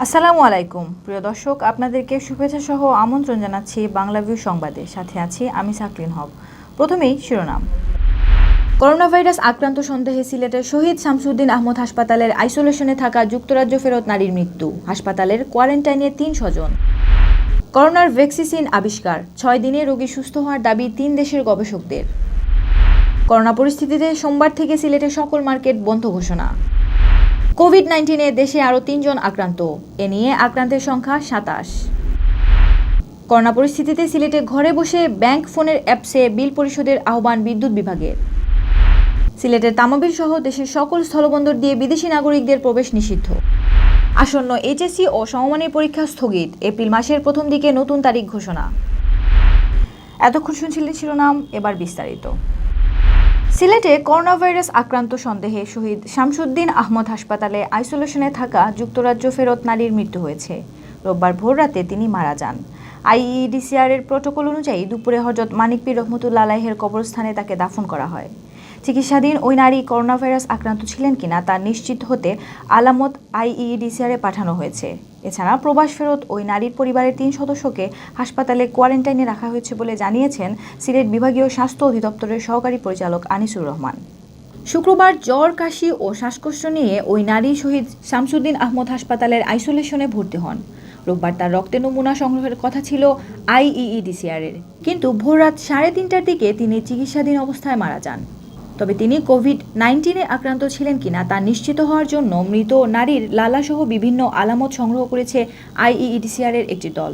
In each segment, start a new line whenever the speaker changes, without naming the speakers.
আসসালামু আলাইকুম প্রিয় দর্শক, আপনাদেরকে শুভেচ্ছা সহ আমন্ত্রণ জানাচ্ছি বাংলাভিউ সংবাদে। সাথে আছি আমি সাকলিন হক। প্রথমেই শিরোনাম। করোনা ভাইরাস আক্রান্ত সন্দেহে সিলেটের শহীদ শামসুদ্দিন আহমদ হাসপাতালের আইসোলেশনে থাকা যুক্তরাজ্য ফেরত নারীর মৃত্যু, হাসপাতালের কোয়ারেন্টাইনে ৩ স্বজন। করোনার ভ্যাকসিন আবিষ্কার, ৬ দিনে রোগী সুস্থ হওয়ার দাবি ৩ দেশের গবেষকদের। করোনা পরিস্থিতিতে সোমবার থেকে সিলেটের সকল মার্কেট বন্ধ ঘোষণা। কোভিড-19-এ দেশে আরও ৩ জন আক্রান্ত, এ নিয়ে আক্রান্তের সংখ্যা ২৭। করোনা পরিস্থিতিতে সিলেটে ঘরে বসে ব্যাংক ফোনের অ্যাপসে বিল পরিশোধের আহ্বান বিদ্যুৎ বিভাগের। সিলেটের তামাবিল সহ দেশের সকল স্থলবন্দর দিয়ে বিদেশি নাগরিকদের প্রবেশ নিষিদ্ধ। আসন্ন এইচএসসি ও সমমানের পরীক্ষা স্থগিত, এপ্রিল মাসের প্রথম দিকে নতুন তারিখ ঘোষণা। এতক্ষণ শুনছিলেন শিরোনাম, এবার বিস্তারিত। সিলেটে করোনা ভাইরাস আক্রান্ত সন্দেহে শহীদ শামসুদ্দিন আহমদ হাসপাতালে আইসোলেশনে থাকা যুক্তরাজ্য ফেরত নারীর মৃত্যু হয়েছে। রোববার ভোররাতে তিনি মারা যান। আইইডিসিআর-এর প্রটোকল অনুযায়ী দুপুরে হযরত মানিক পীর রহমতুল্লাহ আলাইহের কবরস্থানে তাকে দাফন করা হয়। চিকিৎসাধীন ওই নারী করোনা ভাইরাস আক্রান্ত ছিলেন কিনা তা নিশ্চিত হতে আলামত আইইডিসিআর-এ পাঠানো হয়েছে। এছাড়া প্রবাস ফেরত ওই নারীর পরিবারের ৩ সদস্যকে হাসপাতালে কোয়ারেন্টাইনে রাখা হয়েছে বলে জানিয়েছেন সিলেট বিভাগীয় স্বাস্থ্য অধিদপ্তরের সহকারী পরিচালক আনিসুর রহমান। শুক্রবার জ্বর, কাশি ও শ্বাসকষ্ট নিয়ে ওই নারী শহীদ শামসুদ্দিন আহমদ হাসপাতালের আইসোলেশনে ভর্তি হন। রোববার তার রক্তের নমুনা সংগ্রহের কথা ছিল আইইডিসিআর-এর, কিন্তু ভোররাত ৩:৩০টার দিকে তিনি চিকিৎসাধীন অবস্থায় মারা যান। তবে তিনি কোভিড-19-এ আক্রান্ত ছিলেন কিনা তা নিশ্চিত হওয়ার জন্য মৃত নারীর লালাসহ বিভিন্ন আলামত সংগ্রহ করেছে আইইডিসিআর-এর একটি দল।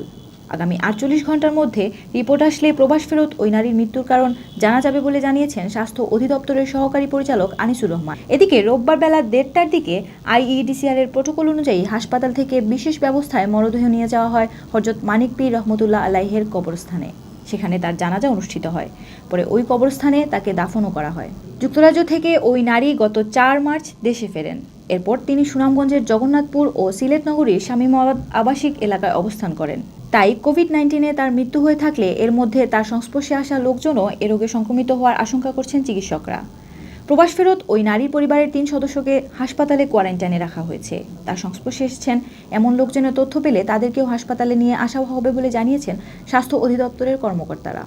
আগামী ৪৮ ঘন্টার মধ্যে রিপোর্ট আসলে প্রবাস ফেরত ওই নারীর মৃত্যুর কারণ জানা যাবে বলে জানিয়েছেন স্বাস্থ্য অধিদপ্তরের সহকারী পরিচালক আনিসুর রহমান। এদিকে রোববার বেলা ১:৩০টার দিকে আইইডিসিআর-এর প্রটোকল অনুযায়ী হাসপাতাল থেকে বিশেষ ব্যবস্থায় মরদেহ নিয়ে যাওয়া হয় হযরত মানিক পীর রহমতুল্লাহ আলাইহের কবরস্থানে। সেখানে তার জানাজা অনুষ্ঠিত হয়। পরে ওই কবরস্থানে তাকে দাফনও করা হয়। যুক্তরাজ্য থেকে ওই নারী গত ৪ মার্চ দেশে ফেরেন। এরপর তিনি সুনামগঞ্জের জগন্নাথপুর ও সিলেট নগরীর শামীমাবাদ আবাসিক এলাকায় অবস্থান করেন। তাই কোভিড-19-এ তার মৃত্যু হয়ে থাকলে এর মধ্যে তার সংস্পর্শে আসা লোকজনও এ রোগে সংক্রমিত হওয়ার আশঙ্কা করছেন চিকিৎসকরা। প্রবাস ফেরত ওই নারীর পরিবারের ৩ সদস্যকে হাসপাতালে কোয়ারেন্টাইনে রাখা হয়েছে। তার সংস্পর্শে এসেছেন এমন লোকজনের তথ্য পেলে তাদেরকেও হাসপাতালে নিয়ে আসা হবে বলে জানিয়েছেন স্বাস্থ্য অধিদপ্তরের কর্মকর্তারা।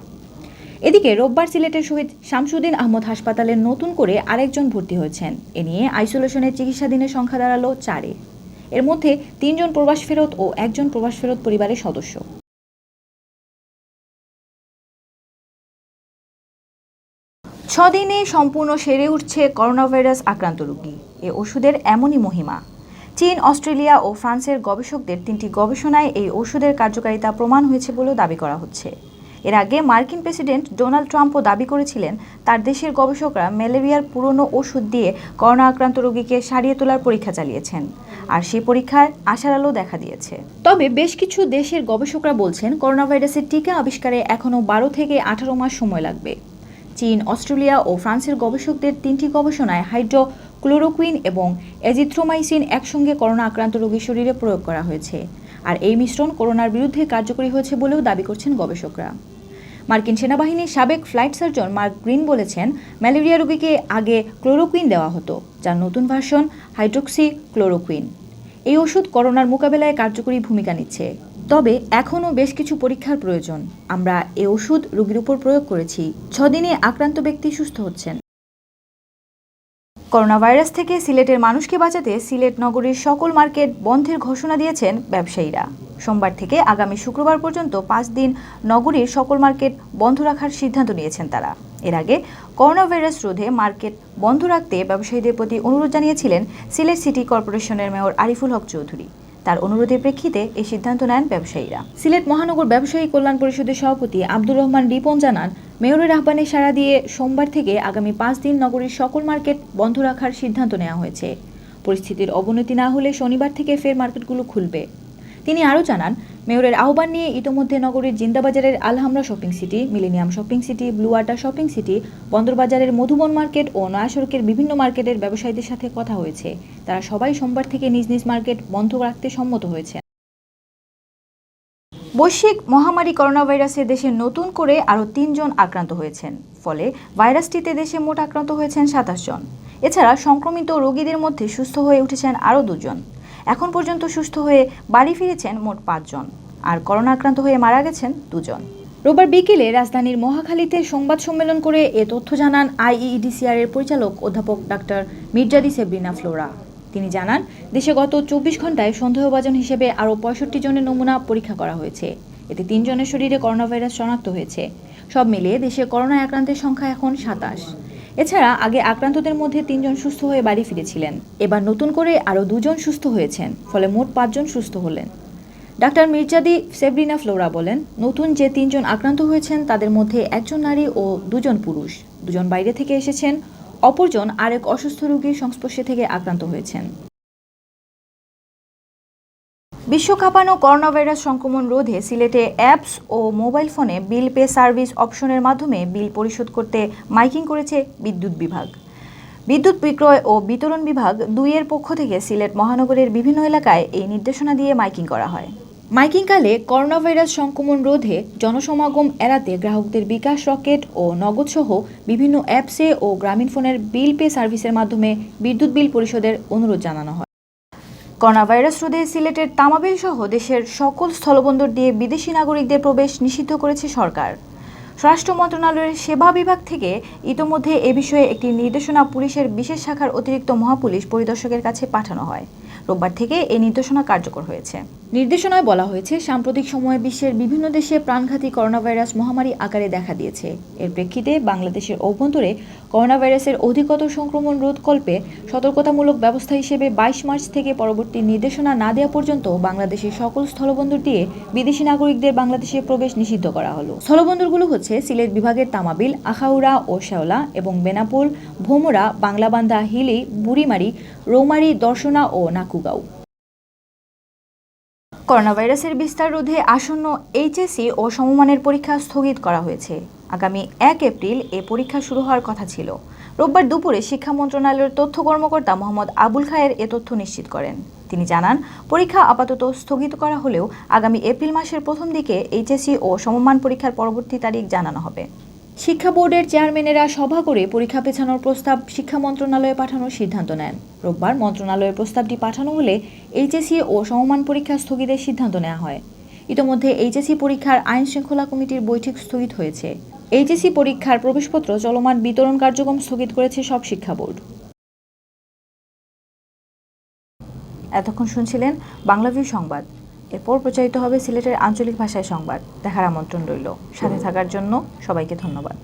এদিকে রোববার সিলেটের শহীদ শামসুদ্দিন আহমদ হাসপাতালে নতুন করে আরেকজন ভর্তি হয়েছেন। এ নিয়ে আইসোলেশনের চিকিৎসাধীনের সংখ্যা দাঁড়ালো ৪-এ। এর মধ্যে ৩ জন প্রবাস ফেরত ও ১ জন প্রবাস ফেরত পরিবারের সদস্য। ৬ দিনে সম্পূর্ণ সেরে উঠছে করোনা ভাইরাস আক্রান্ত রোগী। এ ওষুধের এমনই মহিমা। চীন, অস্ট্রেলিয়া ও ফ্রান্সের গবেষকদের ৩টি গবেষণায় এই ওষুধের কার্যকারিতা প্রমাণ হয়েছে বলেও দাবি করা হচ্ছে। এর আগে মার্কিন প্রেসিডেন্ট ডোনাল্ড ট্রাম্পও দাবি করেছিলেন তার দেশের গবেষকরা ম্যালেরিয়ার পুরনো ওষুধ দিয়ে করোনা আক্রান্ত রোগীকে সারিয়ে তোলার পরীক্ষা চালিয়েছেন, আর সেই পরীক্ষায় আশার আলো দেখা দিয়েছে। তবে বেশ কিছু দেশের গবেষকরা বলছেন করোনা ভাইরাসের টিকা আবিষ্কারে এখনও ১২ থেকে ১৮ মাস সময় লাগবে। চীন, অস্ট্রেলিয়া ও ফ্রান্সের গবেষকদের ৩টি গবেষণায় হাইড্রোক্লোরোকুইন এবং এজিথ্রোমাইসিন একসঙ্গে করোনা আক্রান্ত রোগীর শরীরে প্রয়োগ করা হয়েছে, আর এই মিশ্রণ করোনার বিরুদ্ধে কার্যকরী হয়েছে বলেও দাবি করছেন গবেষকরা। মার্কিন সেনাবাহিনীর সাবেক ফ্লাইট সার্জন মার্ক গ্রিন বলেছেন, ম্যালেরিয়া রোগীকে আগে ক্লোরোকুইন দেওয়া হতো, যার নতুন ভার্সন হাইড্রোক্সি ক্লোরোকুইন। এই ওষুধ করোনার মোকাবেলায় কার্যকরী ভূমিকা নিচ্ছে। তবে এখনও বেশ কিছু পরীক্ষার প্রয়োজন। আমরা এই ওষুধ রোগীর উপর প্রয়োগ করেছি। ৬ দিনে আক্রান্ত ব্যক্তি সুস্থ হচ্ছেন। করোনা ভাইরাস থেকে সিলেটের মানুষকে বাঁচাতে সিলেট নগরীর সকল মার্কেট বন্ধের ঘোষণা দিয়েছেন ব্যবসায়ীরা। সোমবার থেকে আগামী শুক্রবার পর্যন্ত ৫ দিন নগরীর সকল মার্কেট বন্ধ রাখার সিদ্ধান্ত নিয়েছেন তারা। এর আগে করোনা ভাইরাস রোধে মার্কেট বন্ধ রাখতে ব্যবসায়ীদের প্রতি অনুরোধ জানিয়েছিলেন সিলেট সিটি কর্পোরেশনের মেয়র আরিফুল হক চৌধুরী। তার অনুরোধের প্রেক্ষিতে এই সিদ্ধান্ত নেন ব্যবসায়ীরা। সিলেট মহানগর ব্যবসায়ী কল্যাণ পরিষদের সভাপতি আব্দুর রহমান রিপন জানান, মেয়রের আহ্বানে সাড়া দিয়ে সোমবার থেকে আগামী ৫ দিন নগরীর সকল মার্কেট বন্ধ রাখার সিদ্ধান্ত নেওয়া হয়েছে। পরিস্থিতির অবনতি না হলে শনিবার থেকে ফের মার্কেটগুলো খুলবে। তিনি আরও জানান, মেয়রের আহ্বান নিয়ে ইতোমধ্যে নগরীর জিন্দাবাজারের Alhamra shopping city, millennium shopping city, blue water shopping city, বন্দরবাজারের মধুবন মার্কেট ও নয়া সড়কের বিভিন্ন মার্কেটের ব্যবসায়ীদের সাথে কথা হয়েছে। তারা সবাই সোমবার থেকে নিজ নিজ মার্কেট বন্ধ রাখতে সম্মত হয়েছে। বৈশ্বিক মহামারী করোনা ভাইরাসে দেশে নতুন করে আরও ৩ জন আক্রান্ত হয়েছেন। ফলে ভাইরাসটিতে দেশে মোট আক্রান্ত হয়েছেন ২৭ জন। এছাড়া সংক্রমিত রোগীদের মধ্যে সুস্থ হয়ে উঠেছেন আরও ২ জন। এখন পর্যন্ত সুস্থ হয়ে বাড়ি ফিরেছেন মোট 5 জন, আর করোনা আক্রান্ত হয়ে মারা গেছেন 2 জন। রোববার বিকেলে রাজধানীর মহাখালীতে সংবাদ সম্মেলন করে এ তথ্য জানান আইইডিসিআর এর পরিচালক অধ্যাপক ডাক্তার মির্জাদি সেব্রিনা ফ্লোরা। তিনি জানান, দেশে গত 24 ঘন্টায় সন্দেহভাজন হিসেবে আরও 65 জনের নমুনা পরীক্ষা করা হয়েছে। এতে 3 জনের শরীরে করোনা ভাইরাস শনাক্ত হয়েছে। সব মিলিয়ে দেশে করোনায় আক্রান্তের সংখ্যা এখন 27। এছাড়া আগে আক্রান্তদের মধ্যে 3 জন সুস্থ হয়ে বাড়ি ফিরেছিলেন। এবার নতুন করে আরও 2 জন সুস্থ হয়েছেন, ফলে মোট 5 জন সুস্থ হলেন। ডাক্তার মির্জাদি সেব্রিনা ফ্লোরা বলেন, নতুন যে 3 জন আক্রান্ত হয়েছেন তাদের মধ্যে 1 জন নারী ও 2 জন পুরুষ। 2 জন বাইরে থেকে এসেছেন, অপরজন আরেক অসুস্থ রোগীর সংস্পর্শে থেকে আক্রান্ত হয়েছেন। বিশ্ব কাঁপানো করোনা ভাইরাস সংক্রমণ রোধে সিলেটে অ্যাপস ও মোবাইল ফোনে বিল পে সার্ভিস অপশনের মাধ্যমে বিল পরিশোধ করতে মাইকিং করেছে বিদ্যুৎ বিভাগ। বিদ্যুৎ বিক্রয় ও বিতরণ বিভাগ 2 এর পক্ষ থেকে সিলেট মহানগরের বিভিন্ন এলাকায় এই নির্দেশনা দিয়ে মাইকিং করা হয়। মাইকিংকালে করোনা ভাইরাস সংক্রমণ রোধে জনসমাগম এড়াতে গ্রাহকদের বিকাশ রকেট ও নগদসহ বিভিন্ন অ্যাপসে ও গ্রামীণ ফোনের বিল পে সার্ভিসের মাধ্যমে বিদ্যুৎ বিল পরিশোধের অনুরোধ জানানো হয়। করোনা ভাইরাস রোধে সিলেটের তামাবিল সহ দেশের সকল স্থলবন্দর দিয়ে বিদেশি নাগরিকদের প্রবেশ নিষিদ্ধ করেছে সরকার। স্বরাষ্ট্র মন্ত্রণালয়ের সেবা বিভাগ থেকে ইতোমধ্যে এ বিষয়ে একটি নির্দেশনা পুলিশের বিশেষ শাখার অতিরিক্ত মহাপুলিশ পরিদর্শকের কাছে পাঠানো হয়। রোববার থেকে এই নির্দেশনা কার্যকর হয়েছে। নির্দেশনায় বলা হয়েছে, সাম্প্রতিক সময়ে বিশ্বের বিভিন্ন দেশে প্রাণঘাতী করোনা ভাইরাস মহামারী আকারে দেখা দিয়েছে। এর প্রেক্ষিতে বাংলাদেশের অভ্যন্তরে করোনা ভাইরাসের অধিকতর সংক্রমণ রোধকল্পে সতর্কতামূলক ব্যবস্থা হিসেবে 22 মার্চ থেকে পরবর্তী নির্দেশনা না দেওয়া পর্যন্ত বাংলাদেশের সকল স্থলবন্দর দিয়ে বিদেশি নাগরিকদের বাংলাদেশে প্রবেশ নিষিদ্ধ করা হলো। স্থলবন্দরগুলো হচ্ছে সিলেট বিভাগের তামাবিল, আখাউড়া ও শেওলা এবং বেনাপোল, ভোমরা, বাংলাবান্ধা, হিলি, বুড়িমারি, রৌমারী, দর্শনা ও নাকুগাঁও। করোনা ভাইরাসের বিস্তার রোধে আসন্ন এইচএসসি ও সমমানের পরীক্ষা স্থগিত করা হয়েছে। আগামী 1 এপ্রিল এ পরীক্ষা শুরু হওয়ার কথা ছিল। রোববার দুপুরে শিক্ষা মন্ত্রণালয়ের তথ্য কর্মকর্তা মোহাম্মদ আবুল খায়ের এ তথ্য নিশ্চিত করেন। তিনি জানান, পরীক্ষা আপাতত স্থগিত করা হলেও আগামী এপ্রিল মাসের প্রথম দিকে এইচএসসি ও সমমান পরীক্ষার পরবর্তী তারিখ জানানো হবে। শিক্ষা বোর্ডের চেয়ারম্যানেরা সভা করে পরীক্ষা পেছানোর প্রস্তাব শিক্ষা মন্ত্রণালয়ে পাঠানোর সিদ্ধান্ত নেন। রোববার মন্ত্রণালয়ের প্রস্তাবটি পাঠানো হলে এইচএসসি ও সমমান পরীক্ষা স্থগিতের সিদ্ধান্ত নেওয়া হয়। ইতোমধ্যে এইচএসসি পরীক্ষার আইন শৃঙ্খলা কমিটির বৈঠক স্থগিত হয়েছে। এইচএসসি পরীক্ষার প্রবেশপত্র চলমান বিতরণ কার্যক্রম স্থগিত করেছে সব শিক্ষা বোর্ড। এতক্ষণ শুনছিলেন বাংলাভিউ সংবাদ। এরপর প্রচারিত হবে সিলেটের আঞ্চলিক ভাষায় সংবাদ। দেখার আমন্ত্রণ রইল। সাথে থাকার জন্য সবাইকে ধন্যবাদ।